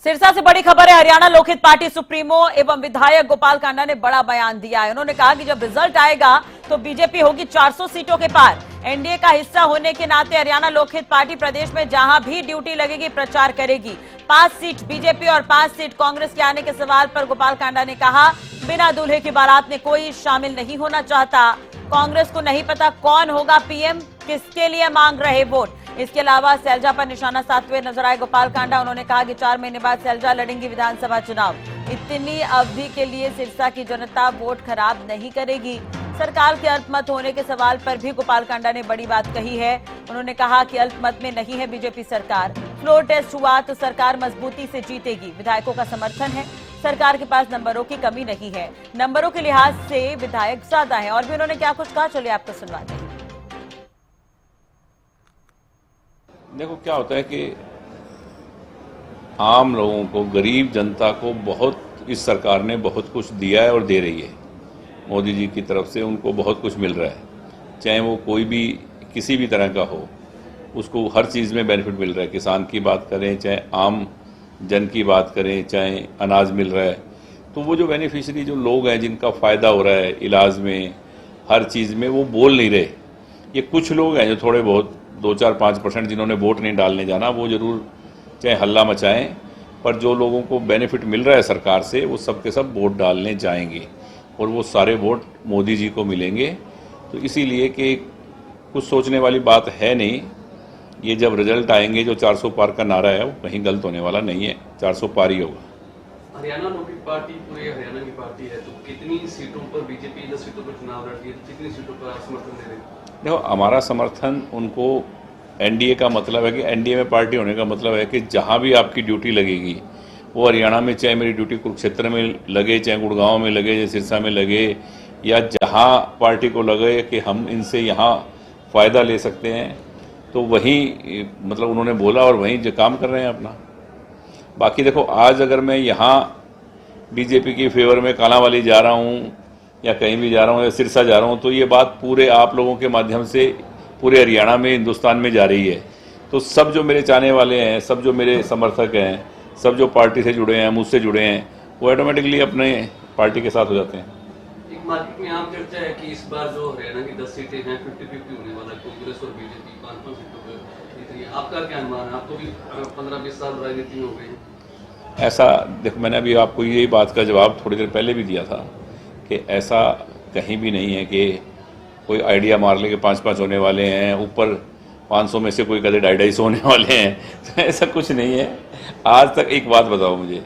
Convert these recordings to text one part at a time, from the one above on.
सिरसा से बड़ी खबर है। हरियाणा लोकहित पार्टी सुप्रीमो एवं विधायक गोपाल कांडा ने बड़ा बयान दिया है। उन्होंने कहा कि जब रिजल्ट आएगा तो बीजेपी होगी 400 सीटों के पार। एनडीए का हिस्सा होने के नाते हरियाणा लोकहित पार्टी प्रदेश में जहां भी ड्यूटी लगेगी प्रचार करेगी। 5 सीट बीजेपी और 5 सीट कांग्रेस के आने के सवाल पर गोपाल कांडा ने कहा, बिना दूल्हे की बारात में कोई शामिल नहीं होना चाहता। कांग्रेस को नहीं पता कौन होगा पीएम, किसके लिए मांग रहे वोट। इसके अलावा सैलजा पर निशाना साधते हुए नजर आए गोपाल कांडा। उन्होंने कहा कि 4 महीने बाद सैलजा लड़ेंगी विधानसभा चुनाव। इतनी अवधि के लिए सिरसा की जनता वोट खराब नहीं करेगी। सरकार के अल्पमत होने के सवाल पर भी गोपाल कांडा ने बड़ी बात कही है। उन्होंने कहा कि अल्पमत में नहीं है बीजेपी सरकार। फ्लोर टेस्ट हुआ तो सरकार मजबूती से जीतेगी। विधायकों का समर्थन है। सरकार के पास नंबरों की कमी नहीं है। नंबरों के लिहाज से विधायक ज्यादा है। और भी उन्होंने क्या कुछ कहा, चलिए आपको सुनवाते हैं। देखो क्या होता है कि आम लोगों को, गरीब जनता को बहुत इस सरकार ने बहुत कुछ दिया है और दे रही है। मोदी जी की तरफ से उनको बहुत कुछ मिल रहा है, चाहे वो कोई भी किसी भी तरह का हो, उसको हर चीज़ में बेनिफिट मिल रहा है। किसान की बात करें, चाहे आम जन की बात करें, चाहे अनाज मिल रहा है। तो वो जो बेनिफिशियरी जो लोग हैं जिनका फ़ायदा हो रहा है इलाज में, हर चीज़ में, वो बोल नहीं रहे। ये कुछ लोग हैं जो थोड़े बहुत 2-4-5% जिन्होंने वोट नहीं डालने जाना, वो ज़रूर चाहे हल्ला मचाएं, पर जो लोगों को बेनिफिट मिल रहा है सरकार से वो सब के सब वोट डालने जाएंगे और वो सारे वोट मोदी जी को मिलेंगे। तो इसीलिए कि कुछ सोचने वाली बात है नहीं। ये जब रिजल्ट आएंगे, जो 400 पार का नारा है वो कहीं गलत होने वाला नहीं है, 400 पार ही होगा। हरियाणा लोकहित पार्टी पूरे हरियाणा की पार्टी है, तो कितनी सीटों पर बीजेपी 10 सीटों पर चुनाव लड़ती है, कितनी सीटों पर आप समर्थन दे रहे हैं? देखो, हमारा समर्थन उनको, एनडीए का मतलब है कि एनडीए में पार्टी होने का मतलब है कि जहां भी आपकी ड्यूटी लगेगी, वो हरियाणा में चाहे मेरी ड्यूटी कुरुक्षेत्र में लगे, चाहे गुड़गांव में लगे, चाहे सिरसा में लगे, या जहां पार्टी को लगे कि हम इनसे यहाँ फ़ायदा ले सकते हैं, तो वहीं मतलब उन्होंने बोला और वहीं जो काम कर रहे हैं अपना। बाकी देखो, आज अगर मैं यहाँ बीजेपी की फेवर में कालांवाली जा रहा हूँ या कहीं भी जा रहा हूँ या सिरसा जा रहा हूँ, तो ये बात पूरे आप लोगों के माध्यम से पूरे हरियाणा में, हिंदुस्तान में जा रही है। तो सब जो मेरे चाहने वाले हैं, सब जो मेरे समर्थक हैं, सब जो पार्टी से जुड़े हैं, मुझसे जुड़े हैं, वो ऑटोमेटिकली अपने पार्टी के साथ हो जाते हैं। एक मार्केट में आम चर्चा है कि इस बार जो हरियाणा की 10 सीटें हैं 50-50 होने वाला है, कांग्रेस और बीजेपी 5-5 सीटों पर जीत रही है। आपका क्या अनुमान है? आप तो भी 15-20 साल राजनीति में हो गए हैं। ऐसा देखो, मैंने अभी आपको यही बात का जवाब थोड़ी देर पहले भी दिया था कि ऐसा कहीं भी नहीं है कि कोई आइडिया मार ले कि 5-5 होने वाले हैं, ऊपर 500 में से कोई कदे 250 होने वाले हैं। तो ऐसा कुछ नहीं है। आज तक एक बात बताओ मुझे,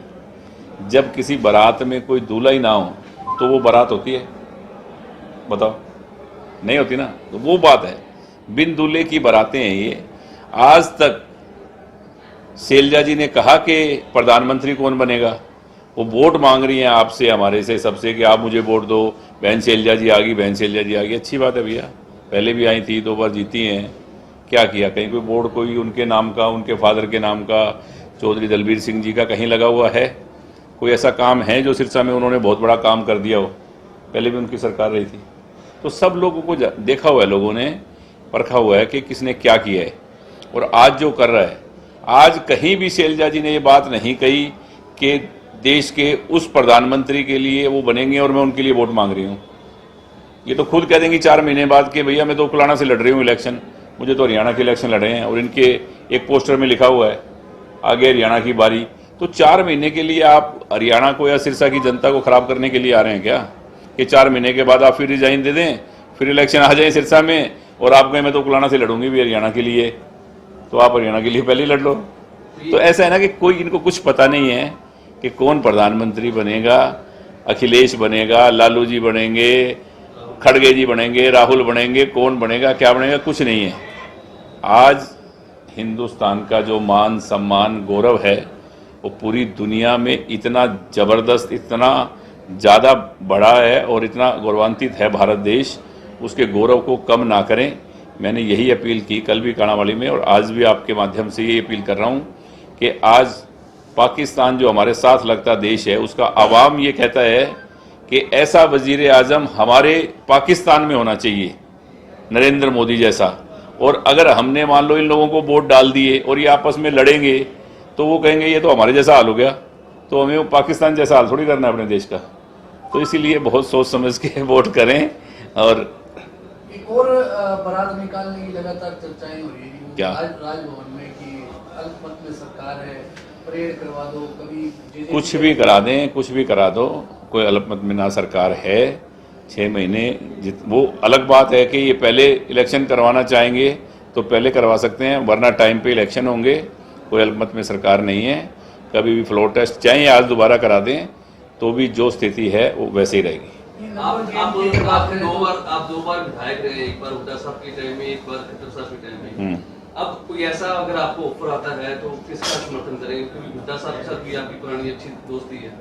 जब किसी बारात में कोई दूल्हा ही ना हो तो वो बारात होती है? बताओ, नहीं होती ना। तो वो बात है, बिन दूल्हे की बारातें हैं ये। आज तक सैलजा जी ने कहा कि प्रधानमंत्री कौन बनेगा, वो वोट मांग रही हैं आपसे, हमारे से, सबसे कि आप मुझे वोट दो। बहन सैलजा जी आ गई, बहन सैलजा जी आ गई। अच्छी बात है भैया, पहले भी आई थी, 2 बार जीती हैं। क्या किया? कहीं कोई बोर्ड कोई उनके नाम का, उनके फादर के नाम का, चौधरी दलबीर सिंह जी का कहीं लगा हुआ है? कोई ऐसा काम है जो सिरसा में उन्होंने बहुत बड़ा काम कर दिया हो? पहले भी उनकी सरकार रही थी। तो सब लोगों को देखा हुआ है, लोगों ने परखा हुआ है कि किसने क्या किया है। और आज जो कर रहा है, आज कहीं भी सैलजा जी ने ये बात नहीं कही कि देश के उस प्रधानमंत्री के लिए वो बनेंगे और मैं उनके लिए वोट मांग रही हूँ। ये तो खुद कह देंगी 4 महीने बाद कि भैया मैं तो फलाना से लड़ रही हूँ इलेक्शन, मुझे तो हरियाणा के इलेक्शन लड़े हैं और इनके एक पोस्टर में लिखा हुआ है आगे हरियाणा की बारी। तो 4 महीने के लिए आप हरियाणा को या सिरसा की जनता को खराब करने के लिए आ रहे हैं क्या? कि 4 महीने के बाद आप फिर रिजाइन दे दें, फिर इलेक्शन आ जाए सिरसा में और आप कहें मैं तो फलाना से लड़ूंगी भी हरियाणा के लिए, तो आप हरियाणा के लिए पहले ही लड़ लो। तो ऐसा है ना कि कोई, इनको कुछ पता नहीं है कि कौन प्रधानमंत्री बनेगा। अखिलेश बनेगा, लालू जी बनेंगे, खड़गे जी बनेंगे, राहुल बनेंगे, कौन बनेगा, क्या बनेगा, कुछ नहीं है। आज हिंदुस्तान का जो मान सम्मान गौरव है वो पूरी दुनिया में इतना ज़बरदस्त, इतना ज़्यादा बड़ा है और इतना गौरवान्वित है भारत देश, उसके गौरव को कम ना करें। मैंने यही अपील की कल भी काणावाली में और आज भी आपके माध्यम से ये अपील कर रहा हूँ कि आज पाकिस्तान जो हमारे साथ लगता देश है, उसका आवाम ये कहता है कि ऐसा वजीर आजम हमारे पाकिस्तान में होना चाहिए, नरेंद्र मोदी जैसा। और अगर हमने मान लो इन लोगों को वोट डाल दिए और ये आपस में लड़ेंगे तो वो कहेंगे ये तो हमारे जैसा हाल हो गया, तो हमें वो पाकिस्तान जैसा हाल थोड़ी करना है अपने देश का। तो इसीलिए बहुत सोच समझ के वोट करें। और एक और बारात निकालने की लगातार चर्चाएं हो रही है क्या? आज राजभवन में कि अल्पमत में सरकार है, परेड करवा दो, कभी कुछ भी करा दें, कुछ भी करा दो, कोई अल्पमत में ना सरकार है। 6 महीने वो अलग बात है कि ये पहले इलेक्शन करवाना चाहेंगे तो पहले करवा सकते हैं, वरना टाइम पे इलेक्शन होंगे। कोई अल्पमत में सरकार नहीं है। कभी भी फ्लोर टेस्ट चाहे आज दोबारा करा दें तो भी जो स्थिति है वो वैसे ही रहेगी। आप दो बार विधायक रहे, एक बार हुड्डा साहब के टाइम में, एक बार खट्टर साहब के टाइम में। अब कोई ऐसा अगर आपको ऑफर आता है तो किसका समर्थन करेंगे, क्योंकि हुड्डा साहब के साथ भी आपकी पुरानी अच्छी दोस्ती है।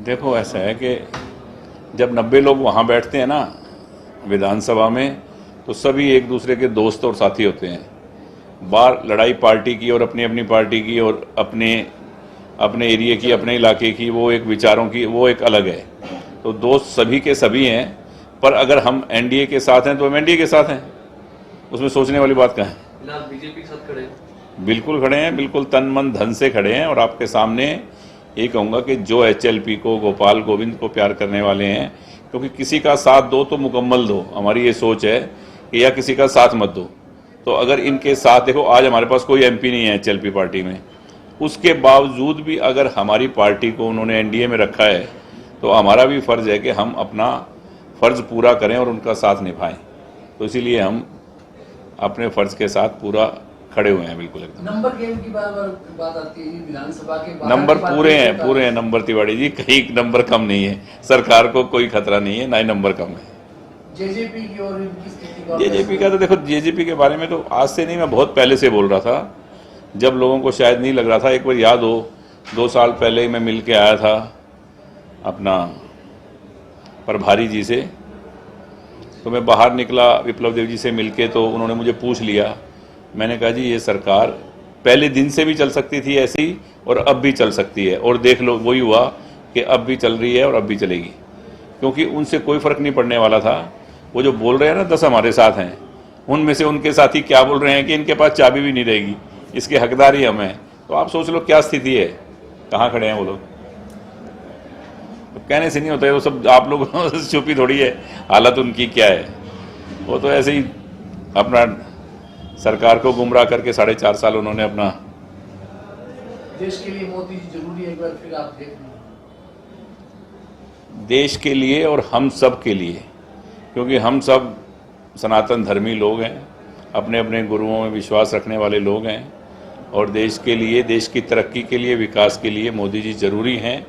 देखो ऐसा है कि जब 90 लोग वहाँ बैठते हैं ना विधानसभा में, तो सभी एक दूसरे के दोस्त और साथी होते हैं। बार लड़ाई पार्टी की और अपनी अपनी पार्टी की और अपने एरिया की, अपने इलाके की, वो एक विचारों की, वो एक अलग है। तो दोस्त सभी के सभी हैं, पर अगर हम एनडीए के साथ हैं तो हम एनडीए के साथ हैं, उसमें सोचने वाली बात कहाँ है। फिलहाल बीजेपी के साथ खड़े हैं? बिल्कुल खड़े हैं, बिल्कुल तन मन धन से खड़े हैं। और आपके सामने ये कहूँगा कि जो एचएलपी को, गोपाल गोविंद को प्यार करने वाले हैं, क्योंकि किसी का साथ दो तो मुकम्मल दो, हमारी ये सोच है कि या किसी का साथ मत दो। तो अगर इनके साथ, देखो आज हमारे पास कोई एमपी नहीं है एचएलपी पार्टी में, उसके बावजूद भी अगर हमारी पार्टी को उन्होंने एनडीए में रखा है तो हमारा भी फर्ज है कि हम अपना फर्ज पूरा करें और उनका साथ निभाएं। तो इसीलिए हम अपने फर्ज के साथ पूरा खड़े हुए हैं। बिल्कुल एकदम। नंबर गेम की बात आती है विधानसभा के नंबर पूरे हैं नंबर तिवाड़ी जी, कहीं नंबर कम नहीं है। सरकार को कोई खतरा नहीं है, ना ही नंबर कम है। जेजेपी की और इनकी स्थिति, जेजेपी का तो देखो, जेजेपी के बारे में तो आज से नहीं, मैं बहुत पहले से बोल रहा था, जब लोगों को शायद नहीं लग रहा था। एक बार याद हो 2 साल पहले ही मैं मिल के आया था अपना प्रभारी जी से, तो मैं बाहर निकला विप्लव देव जी से मिलके, तो उन्होंने मुझे पूछ लिया। मैंने कहा जी ये सरकार पहले दिन से भी चल सकती थी ऐसी, और अब भी चल सकती है, और देख लो वही हुआ कि अब भी चल रही है और अब भी चलेगी, क्योंकि उनसे कोई फर्क नहीं पड़ने वाला था। वो जो बोल रहे हैं ना 10 हमारे साथ हैं, उनमें से उनके साथी क्या बोल रहे हैं कि इनके पास चाबी भी नहीं रहेगी, इसके हकदार ही हम हैं। तो आप सोच लो क्या स्थिति है, कहाँ खड़े हैं वो लोग। तो कहने से नहीं होता है, वो सब आप लोग चुपी थोड़ी है, हालत उनकी क्या है। वो तो ऐसे ही अपना सरकार को गुमराह करके 4.5 साल उन्होंने अपना। देश के लिए मोदी जी जरूरी है, एक बार फिर आप देख लें। देश के लिए और हम सब के लिए, क्योंकि हम सब सनातन धर्मी लोग हैं, अपने अपने गुरुओं में विश्वास रखने वाले लोग हैं, और देश के लिए, देश की तरक्की के लिए, विकास के लिए मोदी जी ज़रूरी हैं।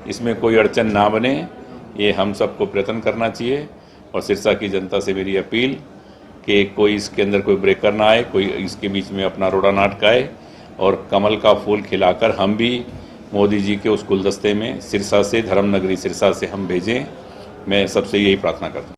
इसमें कोई अड़चन ना बने, ये हम सबको प्रयत्न करना चाहिए। और सिरसा की जनता से मेरी अपील कि कोई इसके अंदर कोई ब्रेकर ना आए, कोई इसके बीच में अपना रोड़ा ना अटकाए, और कमल का फूल खिलाकर हम भी मोदी जी के उस गुलदस्ते में सिरसा से, धर्म नगरी सिरसा से हम भेजें। मैं सबसे यही प्रार्थना करता हूँ।